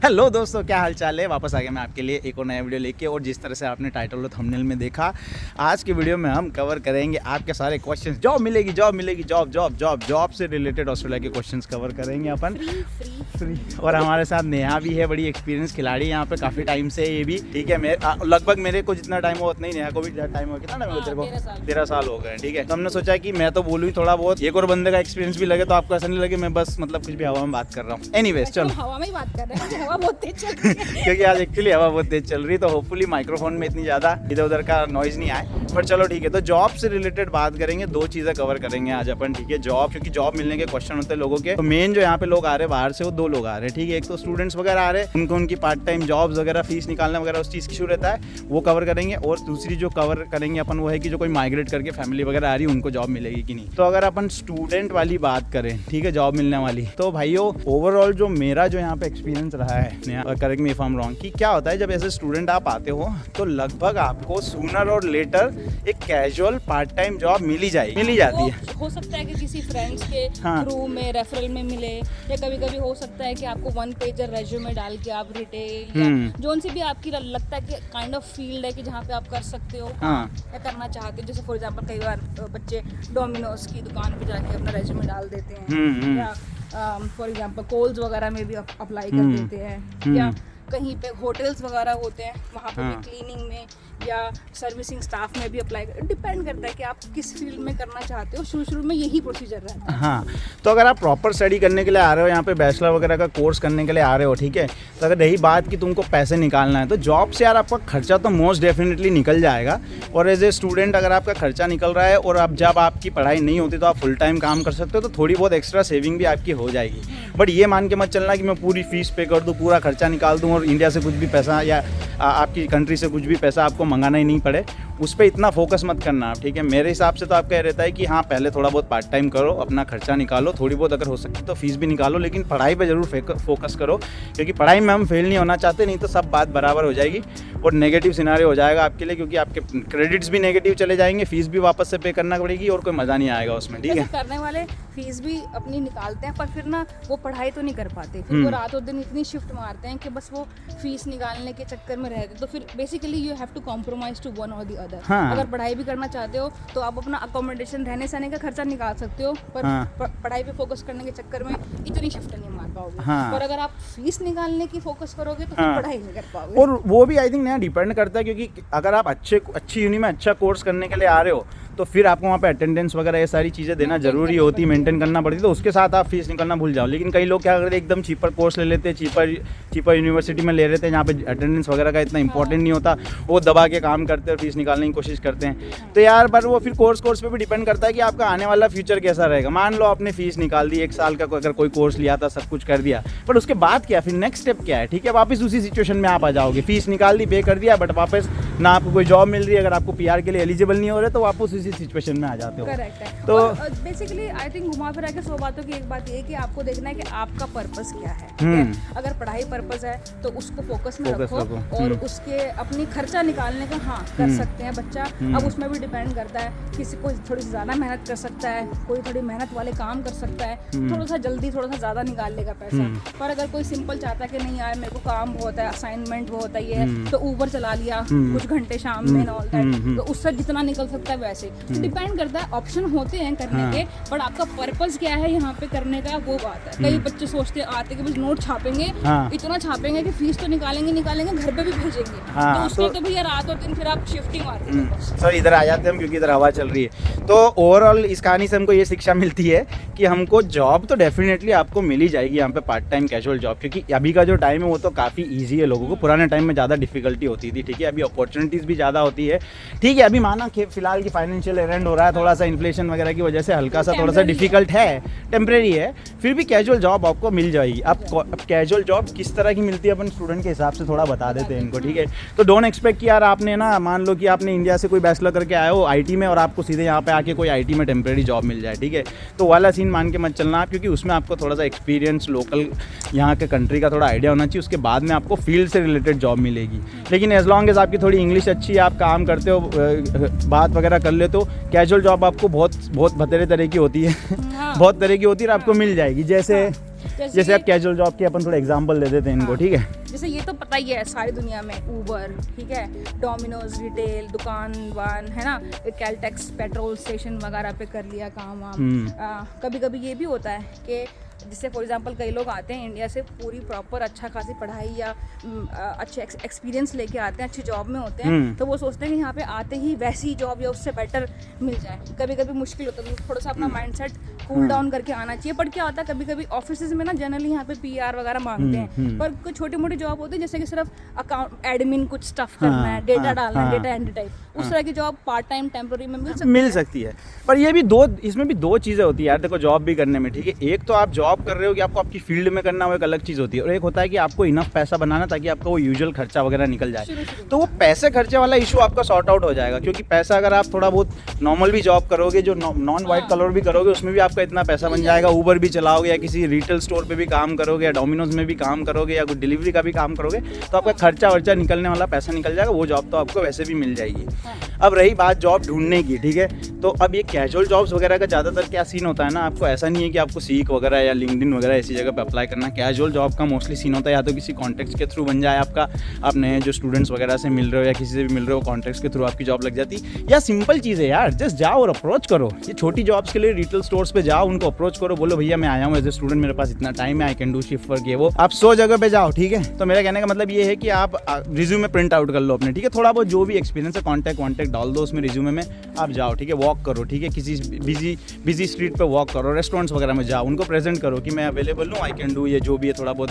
Hello दोस्तों, क्या हाल चाल है। वापस आ गया मैं आपके लिए एक और नया वीडियो लेके। और जिस तरह से आपने टाइटल और थंबनेल में देखा, आज के वीडियो में हम कवर करेंगे आपके सारे क्वेश्चंस। जॉब मिलेगी, जॉब मिलेगी, जॉब जॉब जॉब जॉब से रिलेटेड ऑस्ट्रेलिया के क्वेश्चंस कवर करेंगे अपन फ्री। और हमारे साथ नेहा भी है, बड़ी एक्सपीरियंस खिलाड़ी यहाँ पे, काफ़ी टाइम से ये भी। ठीक है, लगभग मेरे को जितना टाइम हो उतना ही नेहा को भी टाइम हो। कितना टाइम हो तेरे को? 13 साल हो गए। ठीक है, तो हमने सोचा कि मैं तो बोलूँ थोड़ा बहुत, एक और बंदे का एक्सपीरियंस भी लगे तो आपको ऐसा नहीं लगे मैं बस मतलब कुछ भी हवा में बात कर रहा हूँ। एनीवेज चलो, हवा में ही बात कर रहे हैं, हवा बहुत तेज चल रही है। क्योंकि आज एक्चुअली हवा बहुत तेज चल रही है, तो होपफुली माइक्रोफोन में इतनी ज़्यादा इधर उधर का नॉइज़ नहीं आए। पर चलो ठीक है, तो जॉब से रिलेटेड बात करेंगे, दो चीज़ें कवर करेंगे आज अपन। ठीक है, जॉब, क्योंकि जॉब मिलने के क्वेश्चन होते हैं लोगों के। तो मेन जो यहाँ पे लोग आ रहे हैं बाहर से, वो दो लोग आ रहे हैं। ठीक है, एक तो स्टूडेंट्स वगैरह आ रहे हैं, उनको उनकी पार्ट टाइम जॉब्स वगैरह, फीस निकालना वगैरह उस चीज़ की इशू रहता है, वो कवर करेंगे। और दूसरी जो कवर करेंगे अपन वो है कि जो कोई माइग्रेट करके फैमिली वगैरह आ रही है उनको जॉब मिलेगी कि नहीं। तो अगर अपन स्टूडेंट वाली बात करें, ठीक है, जॉब मिलने वाली, तो भाइयों ओवरऑल जो मेरा जो यहाँ पे एक्सपीरियंस रहा है, correct me if I am wrong, कि क्या होता है जब ऐसे स्टूडेंट आप आते हो तो लगभग आपको सूनर और लेटर एक कैजुअल पार्ट टाइम जॉब मिल ही जाती है। हो सकता है कि किसी फ्रेंड्स के थ्रू में, रेफरल में मिले, या कभी कभी हो सकता है कि आपको 1 पेजर रेज्यूमे डाल के आप रिटेल या जोन सी भी आपकी लगता है कि काइंड ऑफ फील्ड है कि जहाँ पे आप कर सकते हो या करना चाहते हो। जैसे फॉर एग्जांपल कई बार बच्चे डोमिनोज की दुकान पे जाके अपना रेज्यूमे डाल देते हैं, या फॉर एग्जांपल कोल्स वगैरह में भी अप्लाई कर देते हैं, या कहीं पे होटल्स वगैरह होते हैं वहाँ पे भी क्लीनिंग में या सर्विसिंग स्टाफ में भी अप्लाई डिपेंड करता है कि आप किस फील्ड में करना चाहते हो। शुरू में यही प्रोसीजर रहता है। हाँ, तो अगर आप प्रॉपर स्टडी करने के लिए आ रहे हो, यहाँ पे बैचलर वगैरह का कोर्स करने के लिए आ रहे हो, ठीक है, तो अगर रही बात कि तुमको पैसे निकालना है, तो जॉब से यार आपका खर्चा तो मोस्ट डेफिनेटली निकल जाएगा। और एज ए स्टूडेंट अगर आपका खर्चा निकल रहा है और अब जब आपकी पढ़ाई नहीं होती तो आप फुल टाइम काम कर सकते हो, तो थोड़ी बहुत एक्स्ट्रा सेविंग भी आपकी हो जाएगी। बट ये मान के मत चलना कि मैं पूरी फीस पे कर दूँ, पूरा खर्चा निकाल दूँ और इंडिया से कुछ भी पैसा या आपकी कंट्री से कुछ भी पैसा आपको मंगाना ही नहीं पड़े, उस पर इतना फोकस मत करना आप। ठीक है, मेरे हिसाब से तो आपका रहता है कि हाँ, पहले थोड़ा बहुत पार्ट टाइम करो, अपना खर्चा निकालो, थोड़ी बहुत अगर हो सके तो फीस भी निकालो, लेकिन पढ़ाई पे जरूर फोकस करो, क्योंकि पढ़ाई में हम फेल नहीं होना चाहते, नहीं तो सब बात बराबर हो जाएगी और नेगेटिव सिनारियो हो जाएगा आपके लिए, क्योंकि आपके क्रेडिट्स भी नेगेटिव चले जाएंगे, फीस भी वापस से पे करना पड़ेगी और कोई मज़ा नहीं आएगा उसमें। ठीक है, करने वाले फीस भी अपनी निकालते हैं, पर फिर ना वो पढ़ाई तो नहीं कर पाते, फिर वो रातों दिन इतनी शिफ्ट मारते हैं कि बस वो फीस निकालने के चक्कर में रहते। तो फिर basically you have to compromise to one or the other. अगर पढ़ाई भी करना चाहते हो तो आप अपना अकोमोडेशन, रहने सहने का खर्चा निकाल सकते हो, पर पढ़ाई पे फोकस करने के चक्कर में इतनी शिफ्ट नहीं मार पाओगे। और अगर आप फीस निकालने की फोकस करोगे तो फिर पढ़ाई नहीं कर पाओगे। और वो भी आई थिंक नया डिपेंड करता है, क्योंकि अगर आप अच्छी यूनि में अच्छा कोर्स करने के लिए आ रहे हो तो फिर आपको वहाँ पे अटेंडेंस वगैरह ये सारी चीज़ें देना जरूरी होती है, मेंटेन करना पड़ती है, तो उसके साथ आप फीस निकलना भूल जाओ। लेकिन कई लोग क्या करते हैं, एकदम चीपर कोर्स ले लेते हैं, चीपर यूनिवर्सिटी में ले लेते हैं जहाँ पे अटेंडेंस वगैरह का इतना इंपॉर्टेंट नहीं होता, वो दबा के काम करते हैं और फीस निकालने की कोशिश करते हैं। तो यार पर वो फिर कोर्स पे भी डिपेंड करता है कि आपका आने वाला फ्यूचर कैसा रहेगा। मान लो आपने फीस निकाल दी, 1 साल का अगर कोई कोर्स लिया था, सब कुछ कर दिया, बट उसके बाद क्या, फिर नेक्स्ट स्टेप क्या है? ठीक है, वापस उसी सिचुएशन में आप आ जाओगे, फीस निकाल दी, पे कर दिया, बट वापस ना आपको कोई जॉब मिल रही है, अगर आपको पीआर के लिए एलिजिबल नहीं हो रहे तो वापस उसी सिचुएशन में आ जाते हो। करेक्ट है। तो बेसिकली आई थिंक घुमा फिरा के 100 बातों की एक बात ये है कि आपको देखना है कि आपका पर्पस क्या है। ठीक है, अगर पढ़ाई पर्पस है तो उसको फोकस में रखो और उसके अपनी खर्चा निकालने का कर सकते हैं बच्चा। अब उसमें भी डिपेंड करता है, किसी को थोड़ी ज़्यादा मेहनत कर सकता है, कोई थोड़ी मेहनत वाले काम कर सकता है, थोड़ा सा जल्दी थोड़ा सा ज़्यादा निकाल लेगा पैसा। पर अगर कोई सिंपल चाहता है कि नहीं यार मेरे को काम बहुत है, असाइनमेंट बहुत है, ये तो ऊबर चला लिया कुछ घंटे शाम में ऑल दैट, तो उससे जितना निकल सकता है वैसे। तो डिपेंड करता है, ऑप्शन होते हैं करने के, बट आपका पर्पस क्या है यहाँ पे करने का, वो बात है। कई बच्चे सोचते आते कि बस नोट छापेंगे, इतना छापेंगे कि फीस तो निकालेंगे, घर पे भी भेजेंगे, तो उसके तो भैया रात और दिन फिर आप शिफ्टिंग मारते हैं। सर इधर आ जाते हैं हम, क्योंकि इधर हवा चल रही है। तो ओवरऑल इस कहानी से हमको ये शिक्षा मिलती है कि हमको जॉब तो डेफिनेटली आपको मिल ही जाएगी यहाँ पे, पार्ट टाइम कैजुअल जॉब, क्योंकि अभी का जो टाइम है वो तो काफ़ी ईजी है लोगों को, पुराने टाइम में ज़्यादा डिफिकल्टी होती थी। ठीक है, अभी अपॉर्चुनिटीज़ भी ज़्यादा होती है। ठीक है, अभी माना कि फिलहाल की फाइनेंशियल एरेंड हो रहा है, थोड़ा सा इन्फ्लेशन वगैरह की वजह से हल्का सा थोड़ा सा डिफिकल्ट है, टेम्परेरी है, फिर भी कैजुअल जॉब आपको मिल जाएगी। अब कैजुअल जॉब किस तरह की मिलती है अपन स्टूडेंट के हिसाब से थोड़ा बता देते हैं इनको। ठीक है, तो डोंट एक्सपेक्ट कि यार आपने ना, मान लो कि आपने इंडिया से कोई बैचलर करके आए हो आईटी में और आपको सीधे यहाँ पे आके कोई आईटी में टेम्परेरी जॉब मिल जाए। ठीक है, तो वाला सीन मान के मत चलना आप, क्योंकि उसमें आपको थोड़ा सा एक्सपीरियंस, लोकल यहाँ के कंट्री का थोड़ा आइडिया होना चाहिए, उसके बाद में आपको फील्ड से रिलेटेड जॉब मिलेगी। लेकिन एज लॉन्ग एज आपकी थोड़ी इंग्लिश अच्छी है, आप काम करते हो, बात वगैरह कर ले, तो कैजुअल जॉब आपको बहुत बतेरे तरह की होती है बहुत तरह की होती है और आपको मिल जाएगी। जैसे जैसे आप कैजुअल जॉब की अपन थोड़ा एग्जांपल दे देते हैं इनको, ठीक है। जैसे ये तो पता ही है सारी दुनिया में, ऊबर, ठीक है, डोमिनोज, रिटेल, दुकान वान, है ना, कैलटेक्स पेट्रोल स्टेशन वगैरह पे कर लिया काम आप। कभी कभी ये भी होता है कि जैसे फॉर एग्जांपल कई लोग आते हैं इंडिया से पूरी प्रॉपर अच्छा खासी पढ़ाई या अच्छे एक्सपीरियंस लेके आते हैं, अच्छी जॉब में होते हैं, तो वो सोचते हैं कि यहाँ पे आते ही वैसी जॉब या उससे बेटर मिल जाए। कभी कभी मुश्किल होता है, तो थोड़ा सा अपना माइंडसेट कूल डाउन करके आना चाहिए। पर क्या होता है कभी कभी ऑफिस में ना जनरली यहाँ पे PR वगैरह मांगते हैं, पर कोई छोटी मोटी जॉब होती है जैसे कि सिर्फ अकाउंट एडमिन कुछ स्टफ करना है, डेटा डालना है, डेटा एंट्री टाइप, उस तरह की जॉब पार्ट टाइम टेम्पोररी में मिल सकती है। पर ये भी इसमें भी दो चीज़ें होती है यार, देखो जॉब भी करने में, ठीक है। एक तो आप जॉब कर रहे हो कि आपको आपकी फील्ड में करना, वो एक अलग चीज़ होती है, और एक होता है कि आपको इनफ पैसा बनाना ताकि आपका वो यूजुअल खर्चा वगैरह निकल जाए। तो वो पैसे खर्चे वाला इशू आपका सॉर्ट आउट हो जाएगा, क्योंकि पैसा अगर आप थोड़ा बहुत नॉर्मल भी जॉब करोगे, जो नॉन वाइट कलर भी करोगे, उसमें भी आपका इतना पैसा बन जाएगा। ऊबर भी चलाओगे या किसी रिटेल स्टोर पे भी काम करोगे या डोमिनोज में भी काम करोगे या कुछ डिलीवरी का भी काम करोगे, तो आपका खर्चा वर्चा निकलने वाला पैसा निकल जाएगा, वो जॉब तो आपको वैसे भी मिल जाएगी। अब रही बात जॉब ढूंढने की, ठीक है, तो अब ये कैजुअल जॉब्स वगैरह का ज़्यादातर क्या सीन होता है ना, आपको ऐसा नहीं है कि आपको सीक वगैरह या लिंक्डइन वगैरह ऐसी जगह पे अप्लाई करना। कैजुअल जॉब का मोस्टली सीन होता है या तो किसी कॉन्टैक्ट्स के थ्रू बन जाए आपका, आप नए जो स्टूडेंट्स वगैरह से मिल रहे हो या किसी से भी मिल रहे हो, कॉन्टैक्ट्स के थ्रू आपकी जॉब लग जाती, या सिंपल चीज़ है यार, जस्ट जाओ और अप्रोच करो। ये छोटी जॉब्स के लिए रिटेल स्टोर्स पे जाओ, उनको अप्रोच करो, बोलो भैया मैं आया हूँ एज ए स्टूडेंट, मेरे पास इतना टाइम है, I can do shift work, ये वो। आप 100 जगह पे जाओ, ठीक है। तो मेरा कहने का मतलब ये है कि आप रिज्यूमे प्रिंट आउट कर लो अपने, ठीक है, थोड़ा बहुत जो भी एक्सपीरियंस है कॉन्टैक्ट डाल दो उसमें रिज्यूमे में, आप जाओ, ठीक है, वॉक करो, ठीक है, किसी बिजी स्ट्रीट पे वॉक करो, रेस्टोरेंट्स वगैरह में जाओ, उनको प्रेजेंट करो कि मैं अवेलेबल हूँ, आई कैन डू ये जो भी है, थोड़ा बहुत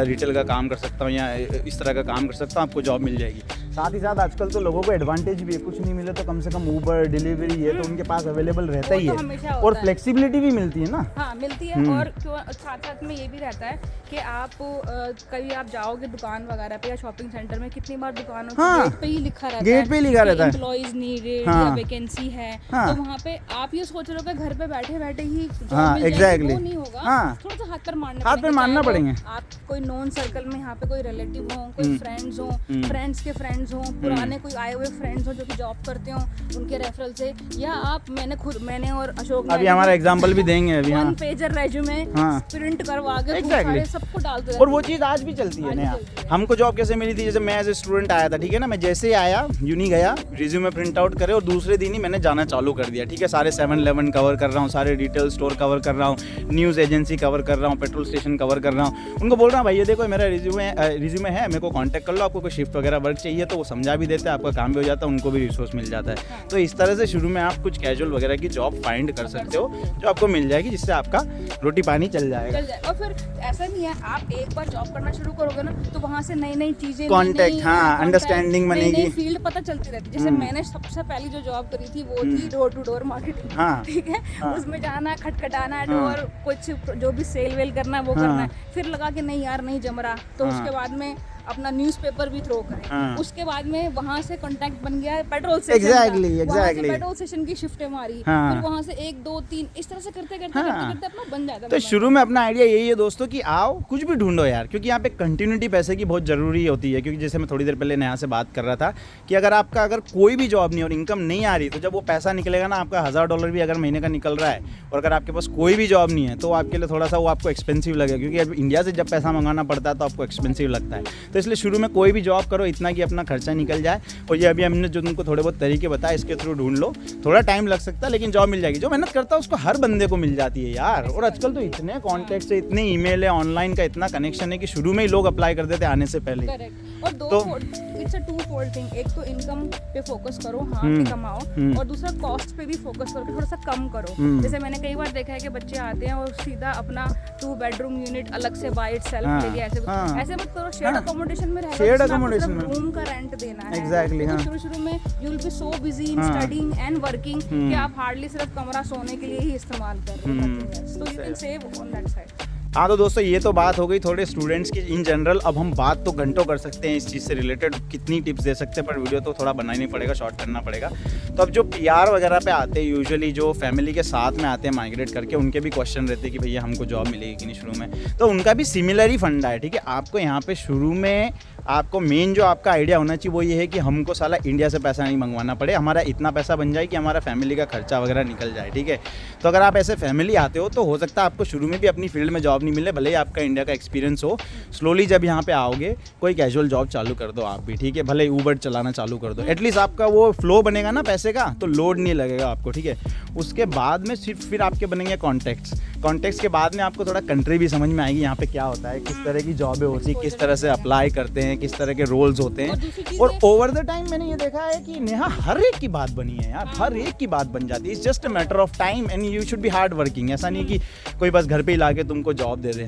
रिटेल का काम कर सकता हूँ या इस तरह का काम कर सकता हूँ, आपको जॉब मिल जाएगी। साथ ही साथ आजकल तो लोगों को एडवांटेज भी है, कुछ नहीं मिले तो कम से कम ऊबर डिलीवरी ये तो उनके पास अवेलेबल रहता ही है, और फ्लेक्सिबिलिटी भी मिलती है ना। हाँ मिलती है, और साथ साथ में ये भी रहता है कि आप कभी आप जाओगे दुकान वगैरह पे या शॉपिंग सेंटर में, कितनी बार दुकानों के गेट पे ही लिखा रहता है, गेट पे ही लिखा रहता है एम्प्लॉइज नीडेड या वैकेंसी है, तो वहाँ पे आप ये सोच रहे हो कि घर पे बैठे बैठे ही जॉब मिल जाएगी, वो नहीं होगा, थोड़ा सा हाथ पर मारना पड़ेंगे। आप कोई नॉन सर्कल में यहाँ पे कोई रिलेटिव हो, कोई फ्रेंड्स हो, फ्रेंड्स के फ्रेंड्स हो, पुराने कोई आए हुए फ्रेंड्स हो जो कि जॉब करते हो, उनके रेफरल से, या आप मैंने और अशोक अभी हमारा एग्जांपल भी देंगे अभी, वन पेजर रेज्यूमे प्रिंट करवा के सारे सबको डालते हैं, और वो चीज़ आज भी चलती है ना। हमको जॉब कैसे मिली थी, जैसे मैं एज ए स्टूडेंट आया था, ठीक है ना, मैं जैसे ही आया यूनी गया, रिज्यूमे प्रिंट आउट करे और दूसरे दिन ही मैंने जाना चालू कर दिया, ठीक है, सारे 7-Eleven कवर कर रहा हूँ, सारे रिटेल स्टोर कवर कर रहा हूँ, न्यूज़ एजेंसी कवर कर रहा हूँ, पेट्रोल स्टेशन कवर कर रहा हूँ, उनको बोल रहा हूँ भाई ये देखो मेरा रिज्यूमे है, मेरे को कॉन्टैक्ट कर लो, आपको कोई शिफ्ट वगैरह वर्क चाहिए तो वो समझा भी देते हैं, आपका काम भी हो जाता है, उनको भी रिसोर्स मिल जाता है। तो इस तरह से शुरू में आप कुछ कैजुअल वगैरह की जॉब फाइंड कर सकते हो जो आपको मिल जाएगी, जिससे आपका रोटी पानी चल जाएगा। और फिर ऐसा नहीं है, आप एक बार जॉब करना शुरू करोगे ना तो वहाँ से नई नई चीजें, कॉन्टैक्ट, हाँ, अंडरस्टैंडिंग बनेगी, फील्ड पता चलती रहती है। जैसे मैंने सबसे पहली जो जॉब करी थी वो थी डोर टू डोर मार्केटिंग, ठीक है, उसमें जाना, खटखटाना डोर, कुछ जो भी सेल वेल करना है वो करना है, फिर लगा कि नहीं यार नहीं जम रहा, तो उसके बाद में अपना न्यूज़पेपर भी थ्रो करें, उसके बाद में वहाँ से कांटेक्ट बन गया petrol station, exactly petrol station की शिफ्टें मारी, फिर वहाँ से 1 2 3 इस तरह से करते करते अपना बन जाता है। तो शुरू में अपना आइडिया यही है दोस्तों कि आओ कुछ भी ढूंढो यार, क्योंकि यहाँ पे कंटिन्यूटी पैसे की बहुत ज़रूरी होती है। क्योंकि जैसे मैं थोड़ी देर पहले नया से बात कर रहा था कि अगर कोई भी जॉब नहीं और इनकम नहीं आ रही, तो जब वो पैसा निकलेगा ना, आपका $1000 भी अगर महीने का निकल रहा है और अगर आपके पास कोई भी जॉब नहीं है, तो आपके लिए थोड़ा सा वो आपको एक्सपेंसिव लगेगा, क्योंकि अब इंडिया से जब पैसा मंगाना पड़ता है तो आपको एक्सपेंसिव लगता है। तो इसलिए शुरू में कोई भी जॉब करो इतना कि अपना खर्चा निकल जाए, और ये अभी हमने जो तुमको थोड़े बहुत तरीके बताए इसके थ्रू ढूंढ लो, थोड़ा टाइम लग सकता है लेकिन जॉब मिल जाएगी। जो मेहनत करता है उसको हर बंदे को मिल जाती है यार, और आजकल तो इतने कॉन्टैक्ट है, इतने ईमेल है, ऑनलाइन का इतना कनेक्शन है कि शुरू में ही लोग अप्लाई कर देते आने से पहले। और it's a two fold thing, एक तो इनकम पे फोकस करो, हाँ कि कमाओ, और दूसरा कॉस्ट पे भी फोकस करो, थोड़ा सा कम करो। जैसे मैंने कई बार देखा है कि बच्चे आते हैं और सीधा अपना 2 बेडरूम यूनिट अलग से बाय इटसेल्फ ले लिया, ऐसे मत करो, शेयर्ड अकोमोडेशन में रहना, रूम का रेंट देना है। एग्जैक्टली, शुरू में you will be so busy in studying and working कि आप हार्डली सिर्फ कमरा सोने के लिए ही इस्तेमाल कर रहे हो, so you can save on that side. हाँ तो दोस्तों ये तो बात हो गई थोड़े स्टूडेंट्स की इन जनरल। अब हम बात तो घंटों कर सकते हैं इस चीज़ से रिलेटेड, कितनी टिप्स दे सकते हैं, पर वीडियो तो थोड़ा बनाना ही पड़ेगा, शॉर्ट करना पड़ेगा। तो अब जो PR वगैरह पे आते हैं, यूजुअली जो फैमिली के साथ में आते हैं माइग्रेट करके, उनके भी क्वेश्चन रहते हैं कि भैया हमको जॉब मिलेगी कि नहीं शुरू में, तो उनका भी सिमिलर ही फंडा है, ठीक है। आपको यहाँ पे शुरू में आपको मेन जो आपका आइडिया होना चाहिए वो ये है कि हमको साला इंडिया से पैसा नहीं मंगवाना पड़े, हमारा इतना पैसा बन जाए कि हमारा फैमिली का खर्चा वगैरह निकल जाए, ठीक है। तो अगर आप ऐसे फैमिली आते हो तो हो सकता है आपको शुरू में भी अपनी फील्ड में जॉब नहीं मिले, भले ही आपका इंडिया का एक्सपीरियंस हो। स्लोली जब यहाँ पे आओगे कोई कैजुअल जॉब चालू कर दो आप भी, ठीक है, भले ही ऊबर चलाना चालू कर दो, एटलीस्ट आपका वो फ्लो बनेगा ना पैसे का, तो लोड नहीं लगेगा आपको, ठीक है। उसके बाद में सिर्फ फिर आपके बनेंगे कॉन्टेक्ट्स के बाद में आपको थोड़ा कंट्री भी समझ में आएगी, यहाँ पे क्या होता है, किस तरह की जॉबें होती है, किस तरह से अप्लाई करते हैं, किस तरह के रोल्स होते हैं। और ओवर द टाइम मैंने ये देखा है कि नेहा हर एक की बात बनी है यार, हर एक की बात बन जाती है। It's just a matter of time and you should be hard working. ऐसा नहीं कि कोई बस घर पे ही लाके तुमको जॉब दे दे।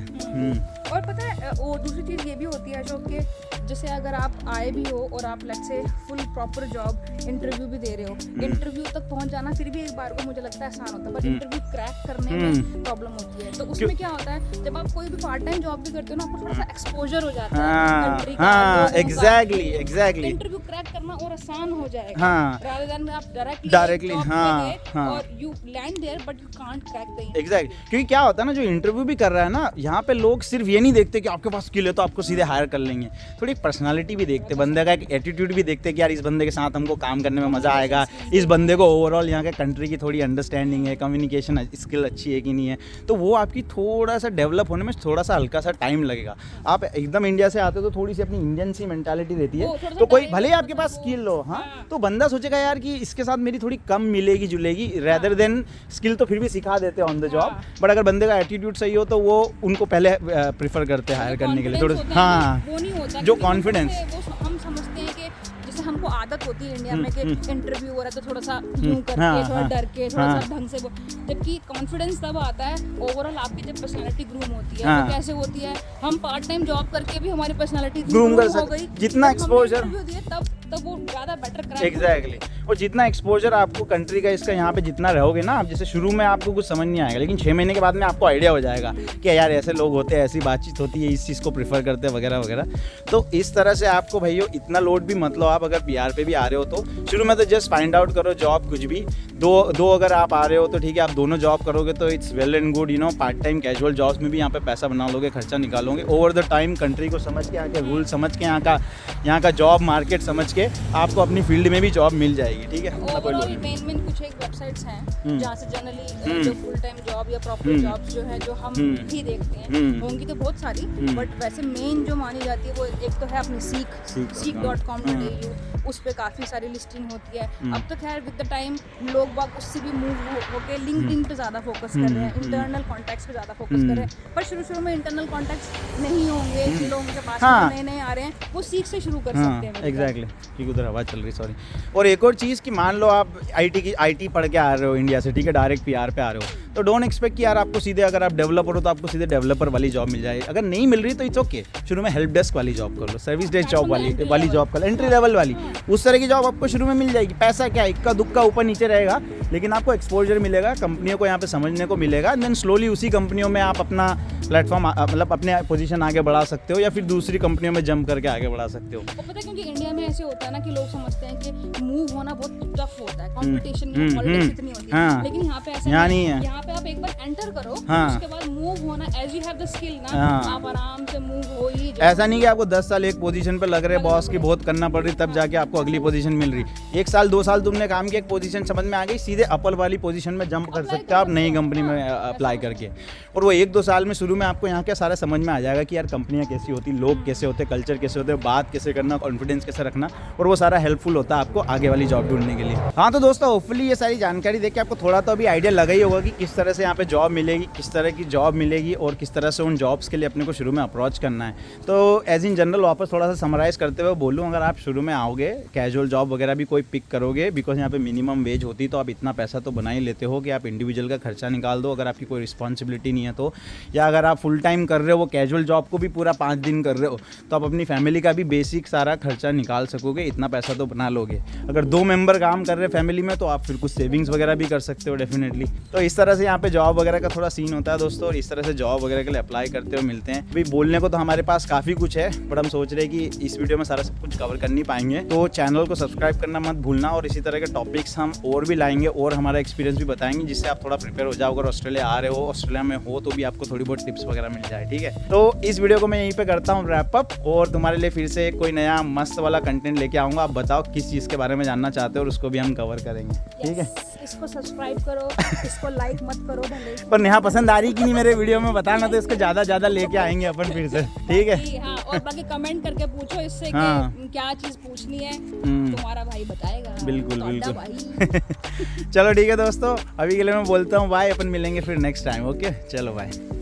और पता है और दूसरी चीज़ ये भी होती है जो कि जैसे अगर आप आए भी हो और आप let's say full proper job interview भी दे रहे हो, इंटरव्यू तक पहुंच जाना फिर भी एक बार को मुझे लगता है आसान होता है, बट इंटरव्यू क्रैक करने में प्रॉब्लम होती है। तो उसमें क्या होता है, जब आप कोई भी पार्ट टाइम जॉब भी करते हो ना, आपको थोड़ा सा एक्सपोजर हो जाता है कंट्री का, एग्जैक्टली इंटरव्यू क्रैक करना और आसान हो जाएगा rather than आप डायरेक्टली और you land there but you can't crack the exact. क्योंकि क्या होता है ना, जो इंटरव्यू भी कर रहा है ना, यहाँ पे लोग सिर्फ ये नहीं देखते कि आपके पास स्किल है तो आपको सीधे हायर कर लेंगे, थोड़ी पर्सनालिटी भी देखते, बंदे का एक एटीट्यूड भी देखते कि यार इस बंदे के साथ हमको काम करने में मज़ा आएगा, इस बंदे को ओवरऑल यहाँ के कंट्री की थोड़ी अंडरस्टैंडिंग है, कम्युनिकेशन स्किल अच्छी है कि नहीं है, तो वो आपकी थोड़ा सा डेवलप होने में थोड़ा सा हल्का सा टाइम लगेगा। आप एकदम इंडिया से आते हो तो थोड़ी सी अपनी इंडियन सी मेंटालिटी रहती है, तो कोई भले ही आपके पास स्किल हो, हाँ, तो बंदा सोचेगा यार कि इसके साथ मेरी थोड़ी कम मिलेगी जुलेगी, रेदर देन स्किल तो फिर भी सिखा देते हैं ऑन द जॉब, बट अगर बंदे का एटीट्यूड सही हो तो वो उनको पहले प्रीफर करते हैं हायर करने के लिए, थोड़ा वो नहीं होता जो कॉन्फिडेंस हम समझते हैं कि जैसे हमको आदत होती है इंडिया में कि इंटरव्यू हो रहा है तो थोड़ा सा यूं करके थोड़ा डर के थोड़ा सा ढंग से, जबकि कॉन्फिडेंस तब आता है ओवरऑल आपकी जब पर्सनालिटी ग्रूम होती है। तो कैसे होती है, हम पार्ट टाइम जॉब करके भी हमारी पर्सनालिटी ग्रूम हो गई, जितना एक्सपोजर तब वो ज़्यादा बेटर क्रैक एग्जैक्टली। और जितना एक्सपोजर आपको कंट्री का इसका यहाँ पे जितना रहोगे ना, आप जैसे शुरू में आपको कुछ समझ नहीं आएगा, लेकिन 6 महीने के बाद में आपको आइडिया हो जाएगा कि यार ऐसे लोग होते हैं, ऐसी बातचीत होती है, इस चीज़ को प्रीफर करते हैं वगैरह वगैरह। तो इस तरह से आपको भैया इतना लोड भी मत लो। आप अगर PR पे भी आ रहे हो तो शुरू में तो जस्ट फाइंड आउट करो जॉब, कुछ भी दो अगर आप आ रहे हो तो ठीक है, आप दोनों जॉब करोगे तो it's well and good, you know, part time casual jobs में भी यहाँ पे पैसा बना लोगे, खर्चा निकालोगे। ओवर द टाइम कंट्री को समझ के, यहाँ के रूल समझ के, यहाँ का जॉब मार्केट समझ के आपको अपनी फील्ड में भी जॉब मिल जाएगी, ठीक है। ओवरऑल मेन कुछ एक वेबसाइट्स हैं जहाँ से जनरली जो फुल टाइम जॉब या प्रॉपर जॉब्स जो है जो हम भी देखते हैं, होंगी तो बहुत सारी, बट वैसे मेन जो मानी जाती है वो एक तो है अपनी seek.com.au, उस पे काफ़ी सारी लिस्टिंग होती है। अब तो खैर विद द टाइम लोग बाग उससे भी मूव होके लिंक्डइन पे ज़्यादा फोकस कर रहे हैं, इंटरनल कॉन्टैक्ट्स पे ज़्यादा फोकस कर रहे हैं, पर शुरू में इंटरनल कॉन्टैक्ट्स नहीं होंगे, जिन लोगों के पास नए आ रहे हैं वो सीख से शुरू कर सकते हैं। एग्जैक्टली, ठीक, उधर हवा चल रही, सॉरी। और एक और चीज़ कि मान लो आप IT पढ़ के आ रहे हो इंडिया से, ठीक है, डायरेक्ट PR पे आ रहे हो, तो डोंट एक्सपेक्ट कि यार आपको सीधे, अगर आप डेवलपर हो तो आपको सीधे डेवलपर वाली जॉब मिल जाए। अगर नहीं मिल रही तो इट्स ओके, शुरू में हेल्प डेस्क वाली जॉब कर लो, सर्विस डेस्क जॉब वाली जॉब कर लो, एंट्री लेवल वाली, उस तरह की जॉब आपको शुरू में मिल जाएगी। पैसा क्या इक्का दुक्का ऊपर नीचे रहेगा, लेकिन आपको एक्सपोजर मिलेगा, कंपनियों को यहाँ पे समझने को मिलेगा, देन स्लोली उसी कंपनियों में आप अपना प्लेटफॉर्म मतलब अपने पोजीशन आगे बढ़ा सकते हो, या फिर दूसरी कंपनियों में जंप करके आगे बढ़ा सकते हो। पता है क्योंकि इंडिया में ऐसे होता है ना कि लोग समझते हैं कि मूव होना बहुत टफ होता है, कंपटीशन की पॉलिटिक्स इतनी होती है, लेकिन यहाँ पे ऐसा नहीं है। यहाँ पे आप एक बार एंटर करो, उसके बाद मूव होना, as you have the skill ना, आप आराम से मूव हो ही जाओ। ऐसा नहीं कि आपको 10 साल एक पोजीशन पे लग रहे, बॉस की बहुत करना पड़ रही, तब जाके आपको अगली पोजीशन मिल रही। 1 साल 2 साल तुमने काम किया, एक पोजीशन समझ में आ गई, सीधे अपर वाली पोजीशन में जंप कर सकते हो आप नई कंपनी में अप्लाई करके। और वो 1-2 साल में शुरू में आपको यहाँ क्या सारा समझ में आ जाएगा कि यार कंपनियाँ कैसी होती, लोग कैसे होते, कल्चर कैसे होते, बात कैसे करना, कॉन्फिडेंस कैसे रखना, और वो सारा हेल्पफुल होता है आपको आगे वाली जॉब ढूंढने के लिए। हाँ, तो दोस्तों होपफुली ये सारी जानकारी देख के आपको थोड़ा तो अभी आइडिया लगा ही होगा कि किस तरह से यहाँ पे जॉब मिलेगी, किस तरह की जॉब मिलेगी, और किस तरह से उन जॉब्स के लिए अपने को शुरू में अप्रोच करना है। तो एज इन जनरल वापस थोड़ा सा समराइज़ करते हुए बोलूँ, अगर आप शुरू में आओगे, कैजुअल जॉब वगैरह भी कोई पिक करोगे, बिकॉज यहाँ पे मिनिमम वेज होती, तो आप इतना पैसा तो बना ही लेते हो कि आप इंडिविजुअल का खर्चा निकाल दो, अगर आपकी कोई रिस्पॉन्सिबिलिटी नहीं है तो, या अगर आप फुल टाइम कर रहे हो, वो कैजुअल जॉब को भी पूरा 5 दिन कर रहे हो, तो आप अपनी फैमिली का भी बेसिक सारा खर्चा निकाल सकोगे, इतना पैसा तो बना लोगे। अगर 2 मेंबर काम कर रहे हैं फैमिली में तो आप फिर कुछ सेविंग्स वगैरह भी कर सकते हो डेफिनेटली। तो इस तरह से यहाँ पे जॉब वगैरह का थोड़ा सीन होता है दोस्तों, और इस तरह से जॉब वगैरह के लिए अप्लाई करते हो मिलते हैं। अभी बोलने को तो हमारे पास काफ़ी कुछ है, बट हम सोच रहे हैं कि इस वीडियो में सारा सब कुछ कवर कर नहीं पाएंगे, तो चैनल को सब्सक्राइब करना मत भूलना, और इसी तरह के टॉपिक्स हम और भी लाएंगे और हमारा एक्सपीरियंस भी बताएंगे, जिससे आप थोड़ा प्रिपेयर हो जाओ। अगर ऑस्ट्रेलिया आ रहे हो, ऑस्ट्रेलिया में हो, तो भी आपको थोड़ी बहुत टिप्स वगैरह मिल जाए, ठीक है। तो इस वीडियो को मैं यहीं पे करता हूँ रैप अप, और तुम्हारे लिए फिर से कोई नया मस्त वाला कंटेंट लेके आऊँगा। आप बताओ किस चीज़ के बारे में जानना चाहते हो और उसको भी हम कवर करेंगे, ठीक है। इसको सब्सक्राइब करो, इसको लाइक मत करो भले, पर नेहा पसंद आ रही कि नहीं मेरे वीडियो में, बताना, तो इसको ज़्यादा लेके आएंगे अपन फिर से, ठीक है। हाँ, और बाकी कमेंट करके पूछो इससे हाँ। कि क्या चीज़ पूछनी है, तुम्हारा भाई बताएगा। बिल्कुल बिल्कुल भाई। चलो ठीक है दोस्तों, अभी के लिए मैं बोलता हूँ बाय, अपन मिलेंगे फिर नेक्स्ट टाइम, ओके, चलो बाय।